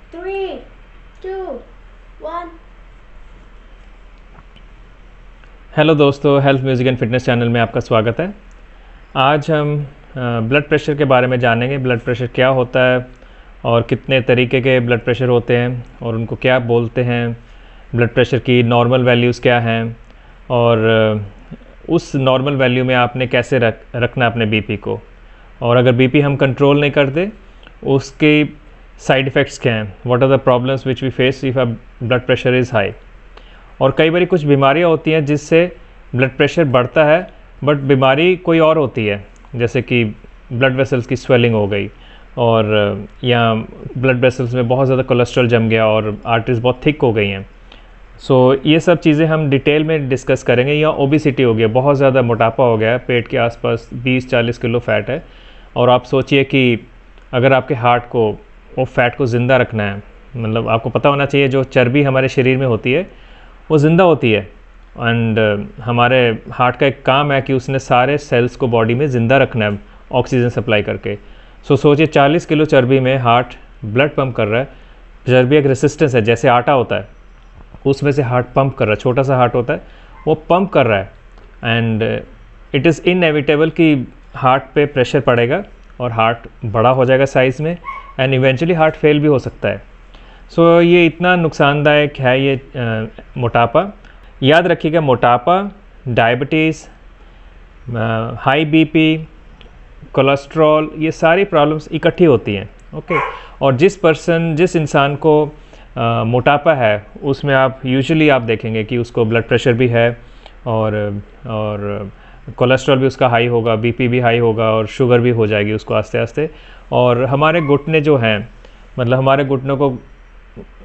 3, 2, 1। Hello दोस्तों, health music and fitness channel में आपका स्वागत है। आज हम ब्लड प्रेशर के बारे में जानेंगे। ब्लड प्रेशर क्या होता है और कितने तरीके के ब्लड प्रेशर होते हैं और उनको क्या बोलते हैं, ब्लड प्रेशर की नॉर्मल वैल्यूज़ क्या हैं और उस नॉर्मल वैल्यू में आपने कैसे रखना अपने बीपी को, और अगर बीपी हम कंट्रोल नहीं करते उसके साइड इफ़ेक्ट्स क्या हैं, what are the problems which we face if a blood pressure is high. और कई बार कुछ बीमारियां होती हैं जिससे ब्लड प्रेशर बढ़ता है, बट बीमारी कोई और होती है, जैसे कि ब्लड वेसल्स की स्वेलिंग हो गई और या ब्लड वेसल्स में बहुत ज़्यादा कोलेस्ट्रॉल जम गया और आर्टरीज बहुत थिक हो गई हैं। सो ये सब चीज़ें हम डिटेल में डिस्कस करेंगे। या ओबिसिटी हो गया, बहुत ज़्यादा मोटापा हो गया है, पेट के आसपास 20-40 किलो फैट है, और आप सोचिए कि अगर आपके हार्ट को वो फैट को ज़िंदा रखना है, मतलब आपको पता होना चाहिए जो चर्बी हमारे शरीर में होती है वो ज़िंदा होती है। एंड हमारे हार्ट का एक काम है कि उसने सारे सेल्स को बॉडी में ज़िंदा रखना है ऑक्सीजन सप्लाई करके। सो सोचिए 40 किलो चर्बी में हार्ट ब्लड पंप कर रहा है। चर्बी एक रेसिस्टेंस है, जैसे आटा होता है उसमें से हार्ट पंप कर रहा है, छोटा सा हार्ट होता है वो पंप कर रहा है। एंड इट इज़ इनएविटेबल कि हार्ट पे प्रेशर पड़ेगा और हार्ट बड़ा हो जाएगा साइज़ में, एंड इवेंचुअली हार्ट फेल भी हो सकता है। सो ये इतना नुकसानदायक है ये मोटापा। याद रखिएगा, मोटापा, डायबिटीज़, हाई बीपी, कोलेस्ट्रॉल, ये सारी प्रॉब्लम्स इकट्ठी होती हैं। ओके। और जिस इंसान को मोटापा है उसमें आप यूजुअली आप देखेंगे कि उसको ब्लड प्रेशर भी है और कोलेस्ट्रॉल भी उसका हाई होगा, बीपी भी हाई होगा और शुगर भी हो जाएगी उसको आस्ते आस्ते। और हमारे घुटने जो हैं, मतलब हमारे घुटनों को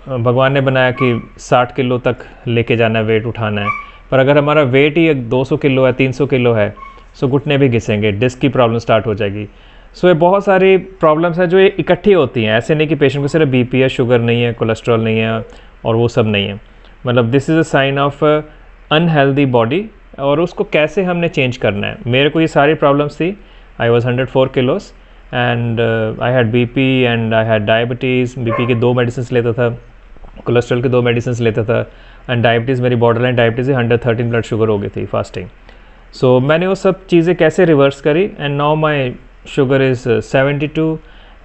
भगवान ने बनाया कि 60 किलो तक लेके जाना है, वेट उठाना है, पर अगर हमारा वेट ही 200 किलो है, 300 किलो है, सो घुटने भी घिसेंगे, डिस्क की प्रॉब्लम स्टार्ट हो जाएगी। सो ये बहुत सारी प्रॉब्लम्स हैं जो ये इकट्ठी होती हैं। ऐसे नहीं कि पेशेंट को सिर्फ बीपी है, शुगर नहीं है, कोलेस्ट्रॉल नहीं है और वो सब नहीं है। मतलब this is a sign of unhealthy body, और उसको कैसे हमने चेंज करना है। मेरे को ये सारी प्रॉब्लम्स थी। I was 104 किलोस and I had BP and I had diabetes. BP के 2 मेडिसिन लेता था, कोलेस्ट्रॉल के 2 मेडिसिन लेता था, एंड डायबिटीज़ मेरी border line diabetes 113 blood sugar हो गई थी फास्टिंग। सो मैंने वो सब चीज़ें कैसे रिवर्स करी, and now my sugar is 72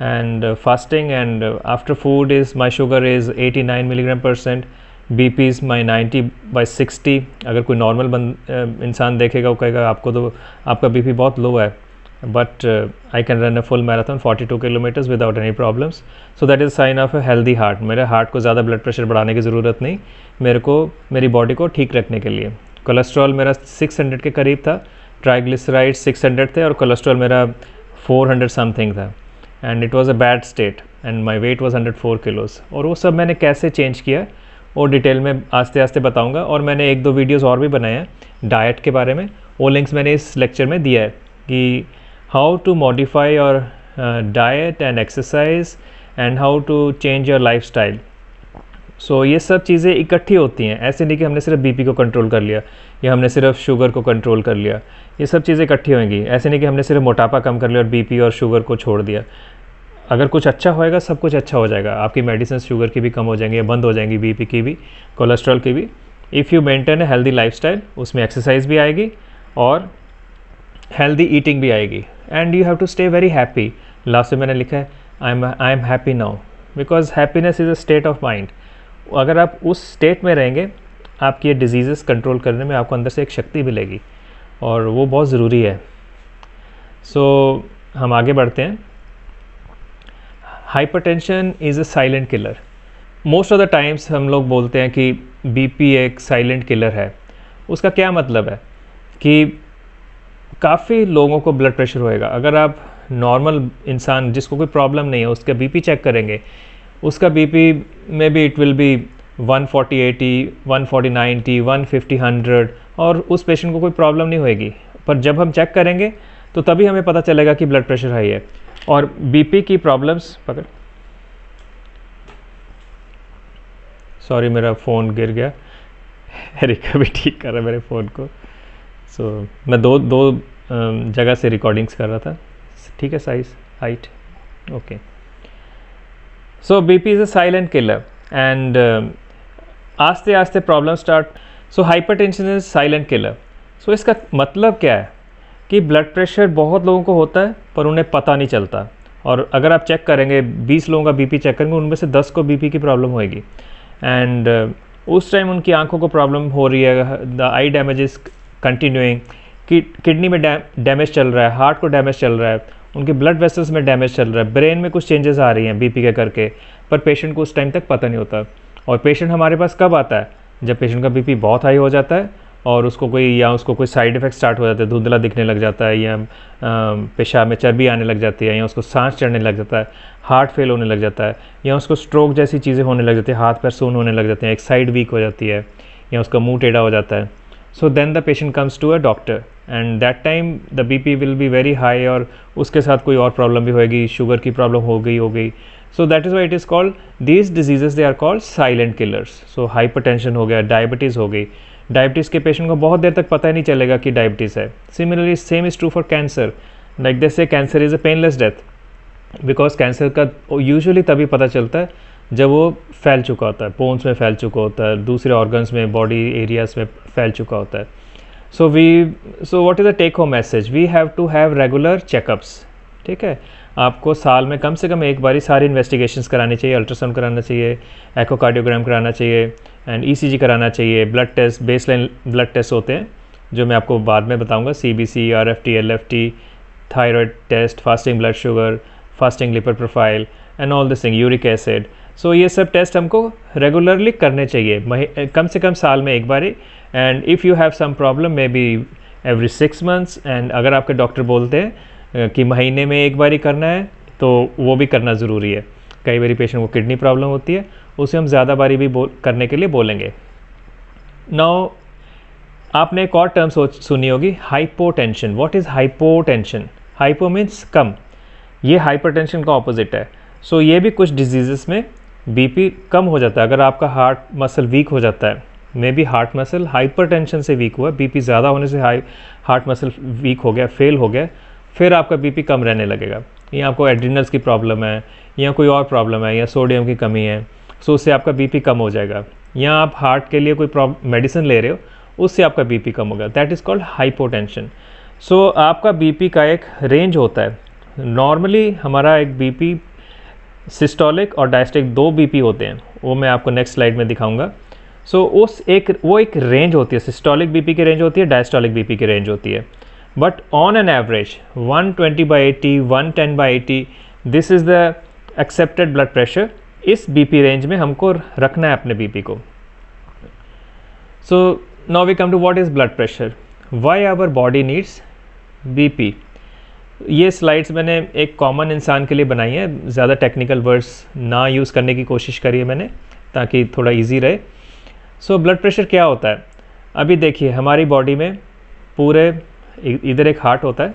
and fasting, and after food is my sugar is 89 milligram%. BP is my 90/60। अगर कोई नॉर्मल इंसान देखेगा वो कहेगा आपको तो आपका बीपी बहुत लो है, but I can run a full marathon 42 kilometers without any problems. So that is a sign of a healthy heart. मेरे हार्ट को ज़्यादा ब्लड प्रेशर बढ़ाने की ज़रूरत नहीं, मेरे को मेरी बॉडी को ठीक रखने के लिए। कोलेस्ट्रॉल मेरा 600 के करीब था, ट्राइग्लिसराइड 600 थे और कोलेस्ट्रॉल मेरा 400 समथिंग था, and it was a bad state, and my weight was 104 किलोस। और वो सब मैंने कैसे चेंज किया और डिटेल में आस्ते आस्ते बताऊँगा। और मैंने 1-2 वीडियोज़ और भी बनाए हैं डाइट के बारे में, वो लिंक्स मैंने इस लेक्चर में दिया है कि how to modify your diet and exercise and how to change your lifestyle. So ये सब चीज़ें इकट्ठी होती हैं। ऐसे नहीं कि हमने सिर्फ बीपी को कंट्रोल कर लिया या हमने सिर्फ शुगर को कंट्रोल कर लिया, ये सब चीज़ें इकट्ठी होंगी। ऐसे नहीं कि हमने सिर्फ मोटापा कम कर लिया और बीपी और शुगर को छोड़ दिया। अगर कुछ अच्छा होएगा सब कुछ अच्छा हो जाएगा। आपकी मेडिसिन शुगर की भी कम हो जाएंगी या बंद हो जाएंगी, बीपी की भी, कोलेस्ट्रॉल की भी। If you maintain a healthy lifestyle, उसमें एक्सरसाइज भी आएगी और हेल्दी ईटिंग भी आएगी, and you have to stay very happy. Last में मैंने लिखा है I am happy now, because happiness is a state of mind. अगर आप उस स्टेट में रहेंगे, आपकी ये डिजीज़ेस कंट्रोल करने में आपको अंदर से एक शक्ति मिलेगी, और वो बहुत ज़रूरी है। सो हम आगे बढ़ते हैं। Hypertension is a silent killer. Most of the times हम लोग बोलते हैं कि बीपी एक साइलेंट किलर है। उसका क्या मतलब है कि काफ़ी लोगों को ब्लड प्रेशर होएगा। अगर आप नॉर्मल इंसान जिसको कोई प्रॉब्लम नहीं है उसका बीपी चेक करेंगे, उसका बीपी में भी इट विल बी 140/80, 140/90, 150/100, और उस पेशेंट को कोई प्रॉब्लम नहीं होएगी। पर जब हम चेक करेंगे तो तभी हमें पता चलेगा कि ब्लड प्रेशर हाई है। और बीपी की प्रॉब्लम्स पकड़, सॉरी मेरा फ़ोन गिर गया, एरिका भी ठीक कर रहा है मेरे फ़ोन को। सो मैं दो जगह से रिकॉर्डिंग्स कर रहा था, ठीक है, size height okay. So BP is a silent killer and आस्ते आस्ते problem start. So hypertension is silent killer. So इसका मतलब क्या है कि ब्लड प्रेशर बहुत लोगों को होता है पर उन्हें पता नहीं चलता, और अगर आप चेक करेंगे 20 लोगों का बीपी चेक करेंगे उनमें से 10 को बीपी की प्रॉब्लम होएगी एंड उस टाइम उनकी आंखों को प्रॉब्लम हो रही है, the I damage is continuing, kidney में डैमेज चल रहा है, हार्ट को डैमेज चल रहा है, उनके ब्लड वेसल्स में डैमेज चल रहा है, ब्रेन में कुछ चेंजेस आ रही हैं बीपी के करके, पर पेशेंट को उस टाइम तक पता नहीं होता। और पेशेंट हमारे पास कब आता है? जब पेशेंट का बीपी बहुत हाई हो जाता है और उसको कोई साइड इफ़ेक्ट स्टार्ट हो जाते हैं, धुंधला दिखने लग जाता है, या पेशाब में चर्बी आने लग जाती है, या उसको सांस चढ़ने लग जाता है, हार्ट फेल होने लग जाता है, या उसको स्ट्रोक जैसी चीज़ें होने लग जाती है, हाथ पैर सून होने लग जाते हैं, एक साइड वीक हो जाती है, या उसका मुंह टेढ़ा हो जाता है। So then the patient comes to a doctor and that time the BP will be very high, और उसके साथ कोई और प्रॉब्लम भी होगी, शुगर की प्रॉब्लम हो गई। So that is why it is called these diseases they are called silent killers. So hypertension हो गया, डायबिटीज़ हो गई, डायबिटीज़ के पेशेंट को बहुत देर तक पता ही नहीं चलेगा कि डायबिटीज़ है। Similarly same is true for cancer, like they say cancer is a painless death, because cancer का यूजुअली तभी पता चलता है जब वो फैल चुका होता है, बोन्स में फैल चुका होता है, दूसरे ऑर्गन्स में, बॉडी एरियाज में फैल चुका होता है। So what is the take home message? We have to have regular checkups. ठीक है, आपको साल में से कम एक बारी सारी इन्वेस्टिगेशंस करानी चाहिए, अल्ट्रासाउंड कराना चाहिए, एकोकार्डियोग्राम कराना चाहिए एंड ईसीजी कराना चाहिए, blood test, baseline blood test होते हैं जो मैं आपको बाद में बताऊंगा, CBC, RFT, LFT, thyroid test, fasting blood sugar, fasting lipid profile and all this thing, uric acid. So ये सब टेस्ट हमको रेगुलरली करने चाहिए, कम से कम साल में एक बारी। And if you have some problem maybe every 6 months, and अगर आपके डॉक्टर बोलते हैं कि महीने में एक बारी करना है तो वो भी करना ज़रूरी है। कई बारी पेशेंट को किडनी प्रॉब्लम होती है, उसे हम ज़्यादा बारी भी करने के लिए बोलेंगे। नाउ आपने एक और टर्म सुनी होगी, hypotension. What is hypotension? Hypo means कम, ये हाइपरटेंशन का ऑपोजिट है। सो ये भी कुछ डिजीज़ेस में बीपी कम हो जाता है। अगर आपका हार्ट मसल वीक हो जाता है, may be heart muscle hypertension से वीक हुआ, बीपी ज़्यादा होने से हार्ट मसल वीक हो गया, फेल हो गया, फिर आपका बीपी कम रहने लगेगा। या आपको एड्रिनल्स की प्रॉब्लम है, या कोई और प्रॉब्लम है, या सोडियम की कमी है, सो उससे आपका बीपी कम हो जाएगा। या आप हार्ट के लिए कोई मेडिसिन ले रहे हो, उससे आपका बीपी कम होगा, दैट इज़ कॉल्ड हाइपोटेंशन। सो आपका बीपी का एक रेंज होता है। नॉर्मली हमारा एक बीपी सिस्टोलिक और डायस्टोलिक 2 बीपी होते हैं, वो मैं आपको नेक्स्ट स्लाइड में दिखाऊंगा। सो वो एक रेंज होती है, सिस्टोलिक बीपी की रेंज होती है, डायस्टोलिक बीपी की रेंज होती है। But on an average 120/80, 110/80, this is the accepted blood pressure. इस बीपी रेंज में हमको रखना है अपने बीपी को। So now we come to what is blood pressure, why our body needs BP. ये स्लाइड्स मैंने एक कॉमन इंसान के लिए बनाई है, ज़्यादा टेक्निकल वर्ड्स ना यूज़ करने की कोशिश करी है मैंने, ताकि थोड़ा इजी रहे। सो ब्लड प्रेशर क्या होता है? अभी देखिए हमारी बॉडी में पूरे इधर एक हार्ट होता है,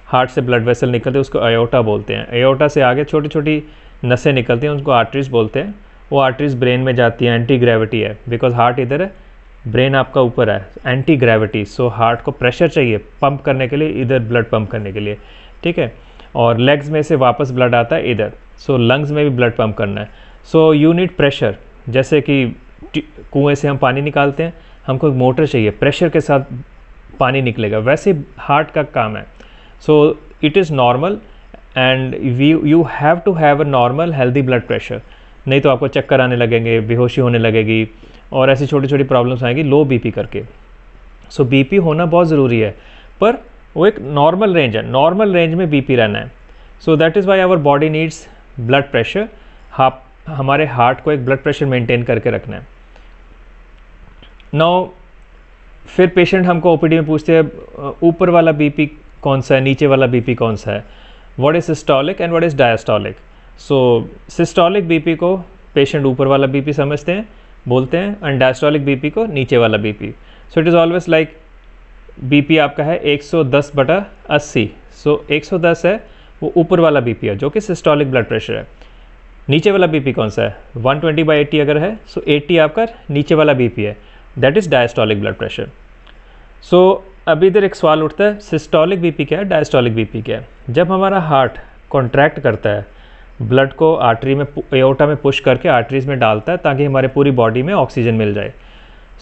हार्ट से ब्लड वेसल निकलते हैं, उसको एयोर्टा बोलते हैं। एयोर्टा से आगे छोटी छोटी नसें निकलती हैं, उनको आर्टरीज बोलते हैं। वो आर्टरीज ब्रेन में जाती हैं, एंटी ग्रेविटी है, बिकॉज हार्ट इधर है, ब्रेन आपका ऊपर है, एंटी ग्रेविटी। सो हार्ट को प्रेशर चाहिए पंप करने के लिए, इधर ब्लड पंप करने के लिए, ठीक है। और लेग्स में से वापस ब्लड आता है इधर, सो लंग्स में भी ब्लड पंप करना है। सो यू नीड प्रेशर, जैसे कि कुएँ से हम पानी निकालते हैं, हमको एक मोटर चाहिए, प्रेशर के साथ पानी निकलेगा, वैसे हार्ट का काम है। So it is normal and you have to have a normal healthy blood pressure, नहीं तो आपको चक्कर आने लगेंगे, बेहोशी होने लगेगी, और ऐसी छोटी छोटी प्रॉब्लम्स आएंगी लो बीपी करके। सो बीपी होना बहुत ज़रूरी है, पर वो एक नॉर्मल रेंज है, नॉर्मल रेंज में बीपी रहना है। So that is why our body needs blood pressure. हमारे हार्ट को एक ब्लड प्रेशर मेंटेन करके रखना है। नाउ फिर पेशेंट हमको ओपीडी में पूछते हैं ऊपर वाला बीपी कौन सा है, नीचे वाला बीपी कौन सा है, what is systolic and what is diastolic. So systolic BP को पेशेंट ऊपर वाला बीपी समझते हैं, बोलते हैं, एंड डायस्टोलिक बीपी को नीचे वाला BP. So it is always like BP आपका है 110/80। सो 110 है वो ऊपर वाला बीपी है, जो कि सिस्टोलिक ब्लड प्रेशर है। नीचे वाला बीपी कौन सा है? 120/80 अगर है, सो 80 आपका नीचे वाला बीपी है, that is diastolic blood pressure. So अभी इधर एक सवाल उठता है, सिस्टोलिक बीपी क्या है, डायस्टोलिक बीपी क्या है। जब हमारा हार्ट कॉन्ट्रैक्ट करता है, ब्लड को आर्टरी में, एओर्टा में पुश करके आर्टरीज में डालता है ताकि हमारे पूरी बॉडी में ऑक्सीजन मिल जाए।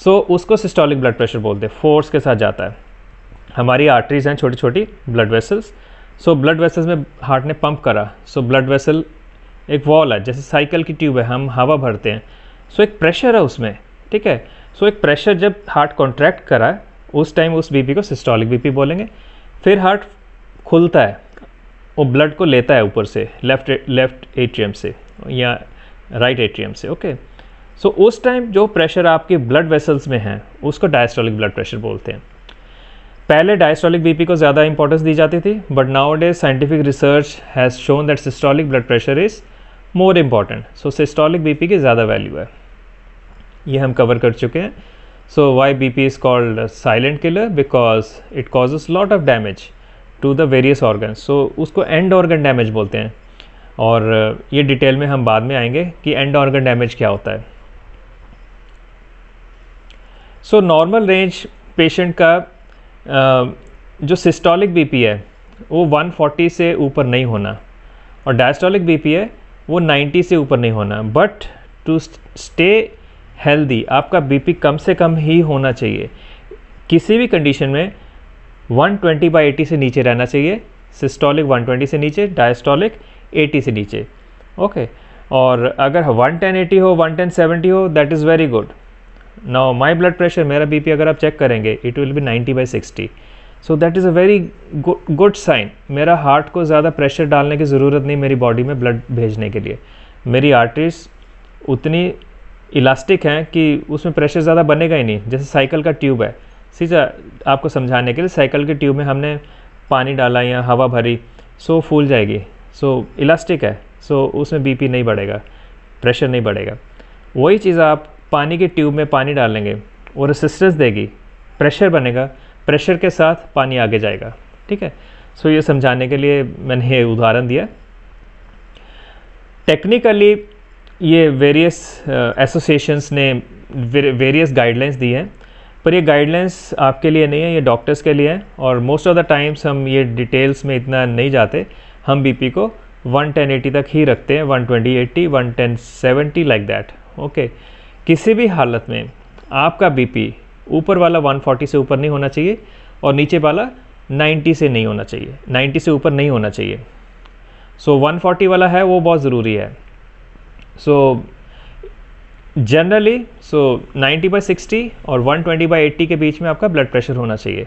सो उसको सिस्टोलिक ब्लड प्रेशर बोलते हैं, फोर्स के साथ जाता है। हमारी आर्टरीज हैं छोटी छोटी blood vessels. So blood vessels में हार्ट ने पंप करा। सो ब्लड वेसल एक वॉल है, जैसे साइकिल की ट्यूब है, हम हवा भरते हैं। सो एक प्रेशर है उसमें, ठीक है। सो एक प्रेशर जब हार्ट कॉन्ट्रैक्ट करा उस टाइम उस बीपी को सिस्टोलिक बीपी बोलेंगे। फिर हार्ट खुलता है, वो ब्लड को लेता है ऊपर से, लेफ्ट एट्रियम से या राइट एट्रियम से, ओके। सो उस टाइम जो प्रेशर आपके ब्लड वेसल्स में है उसको डायस्टोलिक ब्लड प्रेशर बोलते हैं। पहले डायस्टोलिक बीपी को ज़्यादा इंपॉर्टेंस दी जाती थी, but now days scientific research has shown that systolic blood pressure is more important. So systolic BP की ज़्यादा वैल्यू है, ये हम कवर कर चुके हैं। So why BP is called silent killer, because it causes lot of damage to the various organs. So उसको end organ damage बोलते हैं, और ये डिटेल में हम बाद में आएंगे कि एंड ऑर्गन डैमेज क्या होता है। सो नॉर्मल रेंज पेशेंट का जो सिस्टोलिक बीपी है वो 140 से ऊपर नहीं होना, और डायस्टोलिक बीपी है वो 90 से ऊपर नहीं होना। बट टू स्टे हेल्दी आपका बीपी कम से कम ही होना चाहिए। किसी भी कंडीशन में 120/80 से नीचे रहना चाहिए। सिस्टोलिक 120 से नीचे, डायस्टोलिक 80 से नीचे, ओके। और अगर 110/80 हो, 110/70 हो, that is very good. Now my blood pressure, मेरा बीपी अगर आप चेक करेंगे, it will be 90/60। So that is a very good sign. मेरा हार्ट को ज़्यादा प्रेशर डालने की ज़रूरत नहीं मेरी बॉडी में ब्लड भेजने के लिए। मेरी आर्टरीज उतनी इलास्टिक हैं कि उसमें प्रेशर ज़्यादा बनेगा ही नहीं। जैसे साइकिल का ट्यूब है, सीधा आपको समझाने के लिए, साइकिल के ट्यूब में हमने पानी डाला या हवा भरी, सो फूल जाएगी। सो इलास्टिक है, सो उसमें बीपी नहीं बढ़ेगा, प्रेशर नहीं बढ़ेगा। वही चीज़ आप पानी के ट्यूब में पानी डालेंगे, वो रेसिस्टेंस देगी, प्रेशर बनेगा, प्रेशर के साथ पानी आगे जाएगा, ठीक है। सो ये समझाने के लिए मैंने ये उदाहरण दिया। टेक्निकली ये वेरियस एसोसिएशंस ने वेरियस गाइडलाइंस दी हैं, पर ये गाइडलाइंस आपके लिए नहीं है, ये डॉक्टर्स के लिए हैं। और मोस्ट ऑफ द टाइम्स हम ये डिटेल्स में इतना नहीं जाते, हम बीपी को 110/80 तक ही रखते हैं, 120/80, 110/70 लाइक दैट, ओके। किसी भी हालत में आपका बीपी ऊपर वाला 140 से ऊपर नहीं होना चाहिए और नीचे वाला 90 से नहीं होना चाहिए, 90 से ऊपर नहीं होना चाहिए। सो 140 वाला है वो बहुत ज़रूरी है। सो जनरली 90/60 और 120/80 के बीच में आपका ब्लड प्रेशर होना चाहिए।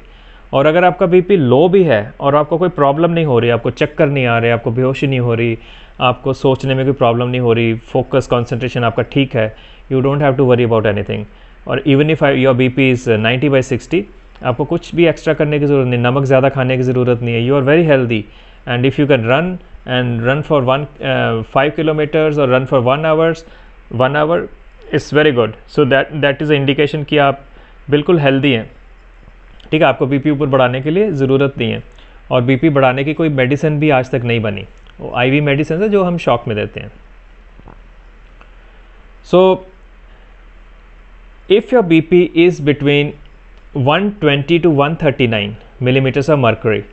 और अगर आपका बीपी लो भी है और आपको कोई प्रॉब्लम नहीं हो रही, आपको चक्कर नहीं आ रहे, आपको बेहोशी नहीं हो रही, आपको सोचने में कोई प्रॉब्लम नहीं हो रही, फोकस कंसंट्रेशन आपका ठीक है, you don't have to worry about anything. और even if your BP is 90/60, आपको कुछ भी एक्स्ट्रा करने की ज़रूरत नहीं, नमक ज़्यादा खाने की ज़रूरत नहीं है। You are very healthy, and if you can run for 5 kilometres और run for 1 hour, it's very good. So that is a indication कि आप बिल्कुल हेल्दी हैं, ठीक है। आपको बीपी ऊपर बढ़ाने के लिए ज़रूरत नहीं है, और बीपी बढ़ाने की कोई मेडिसिन भी आज तक नहीं बनी। वो IV मेडिसिन है जो हम शॉक में देते हैं। So if your BP is between 120 to 139 millimetres of mercury,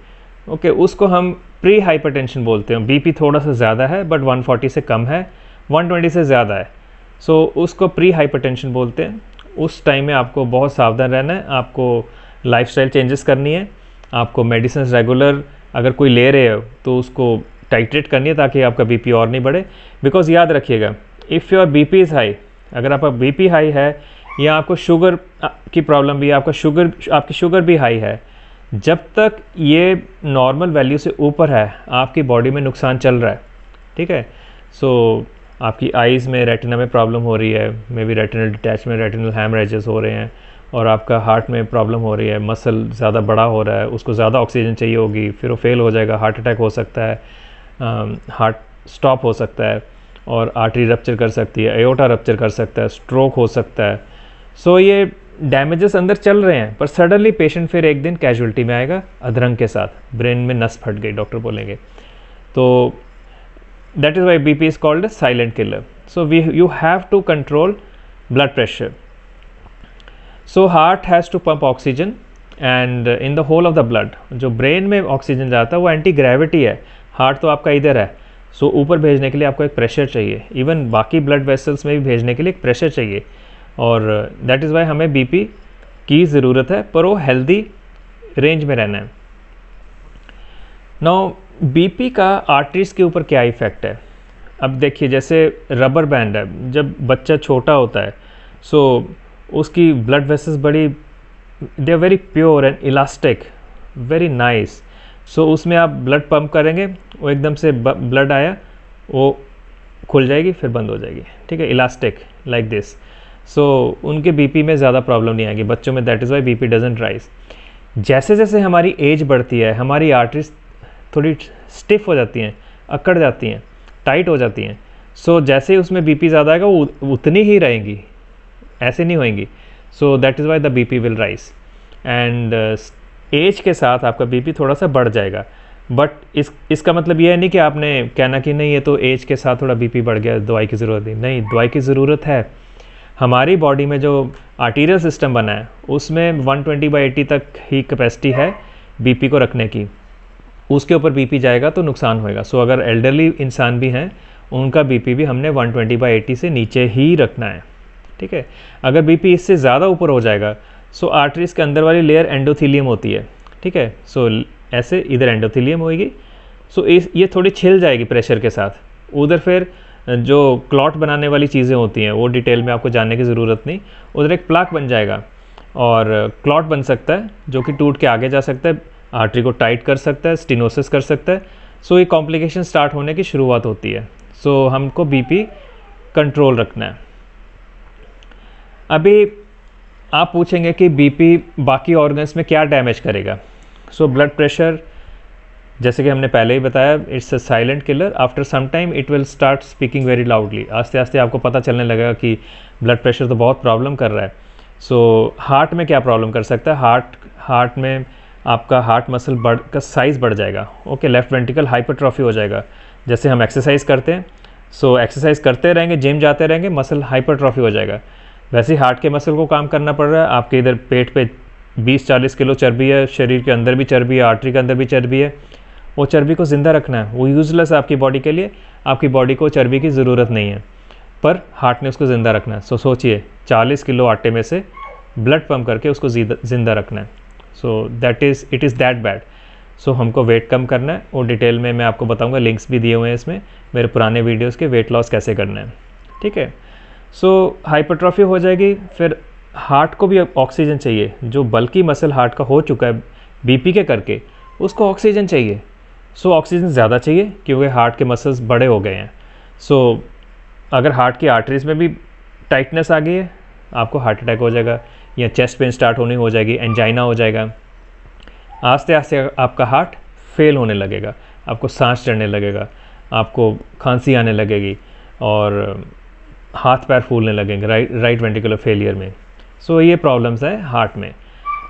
okay, उसको हम प्री हाइपरटेंशन बोलते हैं। बीपी थोड़ा सा ज़्यादा है बट 140 से कम है, 120 से ज़्यादा है, सो उसको प्री हाइपरटेंशन बोलते हैं। उस टाइम में आपको बहुत सावधान रहना है, आपको लाइफस्टाइल चेंजेस करनी है, आपको मेडिसिन रेगुलर अगर कोई ले रहे हो तो उसको टाइट्रेट करनी है ताकि आपका बीपी और नहीं बढ़े। बिकॉज याद रखिएगा, if your BP is high, अगर आपका बीपी हाई है या आपको शुगर की प्रॉब्लम भी है, आपकी शुगर भी हाई है, जब तक ये नॉर्मल वैल्यू से ऊपर है आपकी बॉडी में नुकसान चल रहा है, ठीक है। सो आपकी आइज़ में, रेटिना में प्रॉब्लम हो रही है, may be retinal detachment, retinal हैमरेजेस हो रहे हैं, और आपका हार्ट में प्रॉब्लम हो रही है, मसल ज़्यादा बड़ा हो रहा है, उसको ज़्यादा ऑक्सीजन चाहिए होगी, फिर वो फेल हो जाएगा, हार्ट अटैक हो सकता है, हार्ट स्टॉप हो सकता है, और आर्टरी रप्चर कर सकती है, एओर्टा रप्चर कर सकता है, स्ट्रोक हो सकता है। सो ये डैमेजेस अंदर चल रहे हैं, पर सडनली पेशेंट फिर एक दिन कैजुअल्टी में आएगा अधरंग के साथ, ब्रेन में नस फट गई डॉक्टर बोलेंगे। तो that is why BP is called a silent killer. So you have to control blood pressure. So heart has to pump oxygen and in the whole of the blood. जो brain में oxygen जाता है वो anti gravity है, heart तो आपका इधर है, सो ऊपर भेजने के लिए आपको एक प्रेशर चाहिए, इवन बाकी ब्लड वेसल्स में भी भेजने के लिए एक प्रेशर चाहिए, और दैट इज़ वाई हमें बीपी की ज़रूरत है, पर वो हेल्दी रेंज में रहना है। नाउ बीपी का आर्टरीज के ऊपर क्या इफ़ेक्ट है? अब देखिए, जैसे रबर बैंड है, जब बच्चा छोटा होता है सो उसकी ब्लड वेसल्स बड़ी, they are very pure and elastic, very nice. So उसमें आप ब्लड पंप करेंगे, वो एकदम से ब्लड आया, वो खुल जाएगी फिर बंद हो जाएगी, ठीक है, इलास्टिक लाइक दिस। सो उनके बीपी में ज़्यादा प्रॉब्लम नहीं आएगी बच्चों में, that is why BP doesn't rise. जैसे जैसे हमारी एज बढ़ती है, हमारी आर्टरीज थोड़ी स्टिफ हो जाती हैं, अकड़ जाती हैं, टाइट हो जाती हैं। सो जैसे ही उसमें बीपी ज़्यादा आएगा वो उतनी ही रहेंगी, ऐसे नहीं होएंगी। So that is why the BP will rise, and age के साथ आपका बीपी थोड़ा सा बढ़ जाएगा। बट इसका मतलब ये है नहीं कि आपने कहना कि नहीं ये तो एज के साथ थोड़ा बीपी बढ़ गया, दवाई की ज़रूरत नहीं, दवाई की ज़रूरत है। हमारी बॉडी में जो आर्टीरियल सिस्टम बना है उसमें 120/80 तक ही कैपेसिटी है बीपी को रखने की, उसके ऊपर बीपी जाएगा तो नुकसान होएगा। सो अगर एल्डरली इंसान भी हैं उनका बीपी भी हमने 120/80 से नीचे ही रखना है, ठीक है। अगर बीपी इससे ज़्यादा ऊपर हो जाएगा सो आर्टरीज के अंदर वाली लेयर एंडोथीलियम होती है, ठीक है। सो ऐसे इधर एंडोथीलियम होएगी, सो ये थोड़ी छिल जाएगी प्रेशर के साथ, उधर फिर जो क्लॉट बनाने वाली चीज़ें होती हैं वो डिटेल में आपको जानने की ज़रूरत नहीं, उधर एक प्लाक बन जाएगा और क्लॉट बन सकता है जो कि टूट के आगे जा सकता है, आर्टरी को टाइट कर सकता है, स्टेनोसिस कर सकता है। सो ये कॉम्प्लिकेशन स्टार्ट होने की शुरुआत होती है। सो हमको बीपी कंट्रोल रखना है। अभी आप पूछेंगे कि बीपी बाकी ऑर्गन्स में क्या डैमेज करेगा। सो ब्लड प्रेशर, जैसे कि हमने पहले ही बताया, it's a silent killer. After some time it will start speaking very loudly. आस्ते आस्ते आपको पता चलने लगेगा कि ब्लड प्रेशर तो बहुत प्रॉब्लम कर रहा है। सो हार्ट में क्या प्रॉब्लम कर सकता है? हार्ट में आपका हार्ट मसल का साइज़ बढ़ जाएगा, ओके, लेफ्ट वेंट्रिकल हाइपरट्रॉफी हो जाएगा। जैसे हम एक्सरसाइज करते हैं, सो एक्सरसाइज करते रहेंगे, जिम जाते रहेंगे, मसल हाइपरट्रॉफी हो जाएगा। वैसे ही हार्ट के मसल को काम करना पड़ रहा है। आपके इधर पेट पे 20-40 किलो चर्बी है, शरीर के अंदर भी चर्बी है, आर्टरी के अंदर भी चर्बी है। वो चर्बी को ज़िंदा रखना है, वो यूज़लेस है आपकी बॉडी के लिए, आपकी बॉडी को चर्बी की ज़रूरत नहीं है, पर हार्ट ने उसको ज़िंदा रखना है। सो सोचिए 40 किलो आटे में से ब्लड पंप करके उसको ज़िंदा रखना है। So it is that bad. So हमको वेट कम करना है, वो डिटेल में मैं आपको बताऊंगा, लिंक्स भी दिए हुए हैं इसमें मेरे पुराने वीडियोस के, वेट लॉस कैसे करना है, ठीक है। सो हाइपरट्रॉफी हो जाएगी, फिर हार्ट को भी ऑक्सीजन चाहिए। जो बल्कि मसल हार्ट का हो चुका है बीपी के करके, उसको ऑक्सीजन चाहिए। सो ऑक्सीजन ज़्यादा चाहिए क्योंकि हार्ट के मसल्स बड़े हो गए हैं। सो अगर हार्ट की आर्टरीज में भी टाइटनेस आ गई है, आपको हार्ट अटैक हो जाएगा, या चेस्ट पेन स्टार्ट होनी हो जाएगी, एंजाइना हो जाएगा। आस्ते आस्ते आपका हार्ट फेल होने लगेगा, आपको सांस चढ़ने लगेगा, आपको खांसी आने लगेगी और हाथ पैर फूलने लगेंगे राइट वेंट्रिकुलर फेलियर में। सो ये प्रॉब्लम्स हैं हार्ट में।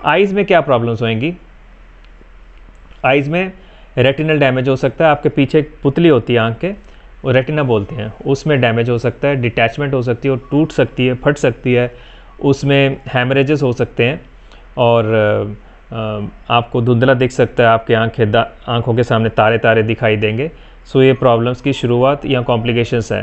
आइज़ में क्या प्रॉब्लम्स होंगी? आइज़ में रेटिनल डैमेज हो सकता है। आपके पीछे एक पुतली होती है आँख के, वो रेटिना बोलते हैं, उसमें डैमेज हो सकता है, डिटैचमेंट हो सकती है, वो टूट सकती है, फट सकती है, उसमें हैमरेजेस हो सकते हैं और आपको धुंधला दिख सकता है, आपके आंखों के सामने तारे तारे दिखाई देंगे। सो ये प्रॉब्लम्स की शुरुआत या कॉम्प्लिकेशंस हैं।